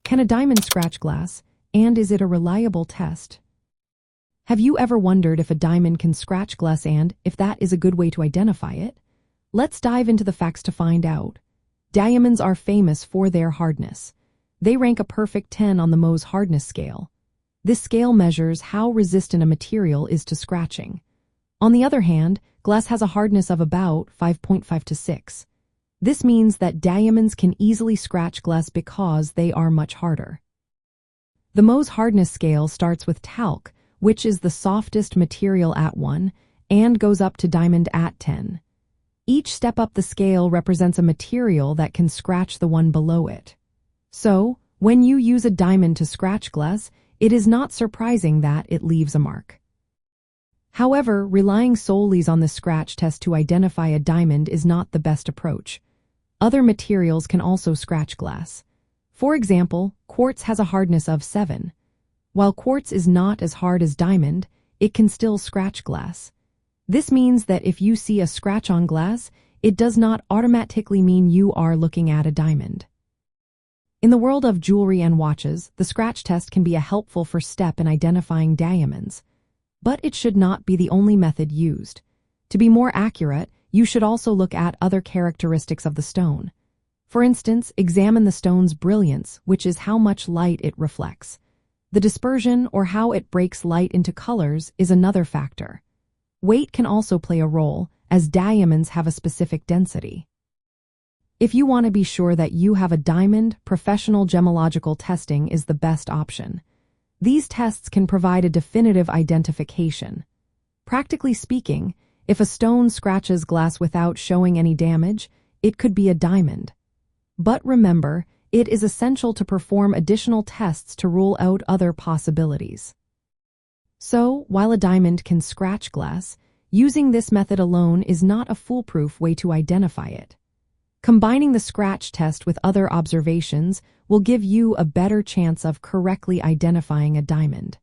Can a diamond scratch glass, and is it a reliable test? Have you ever wondered if a diamond can scratch glass and if that is a good way to identify it? Let's dive into the facts to find out. Diamonds are famous for their hardness. They rank a perfect 10 on the Mohs hardness scale. This scale measures how resistant a material is to scratching. On the other hand, glass has a hardness of about 5.5 to 6. This means that diamonds can easily scratch glass because they are much harder. The Mohs hardness scale starts with talc, which is the softest material at 1, and goes up to diamond at 10. Each step up the scale represents a material that can scratch the one below it. So, when you use a diamond to scratch glass, it is not surprising that it leaves a mark. However, relying solely on the scratch test to identify a diamond is not the best approach. Other materials can also scratch glass. For example, quartz has a hardness of 7. While quartz is not as hard as diamond, it can still scratch glass. This means that if you see a scratch on glass, it does not automatically mean you are looking at a diamond. In the world of jewelry and watches, the scratch test can be a helpful first step in identifying diamonds. But it should not be the only method used. To be more accurate, you should also look at other characteristics of the stone. For instance, examine the stone's brilliance, which is how much light it reflects. The dispersion, or how it breaks light into colors, is another factor. Weight can also play a role, as diamonds have a specific density. If you want to be sure that you have a diamond, professional gemological testing is the best option. These tests can provide a definitive identification. Practically speaking, if a stone scratches glass without showing any damage, it could be a diamond. But remember, it is essential to perform additional tests to rule out other possibilities. So, while a diamond can scratch glass, using this method alone is not a foolproof way to identify it. Combining the scratch test with other observations will give you a better chance of correctly identifying a diamond.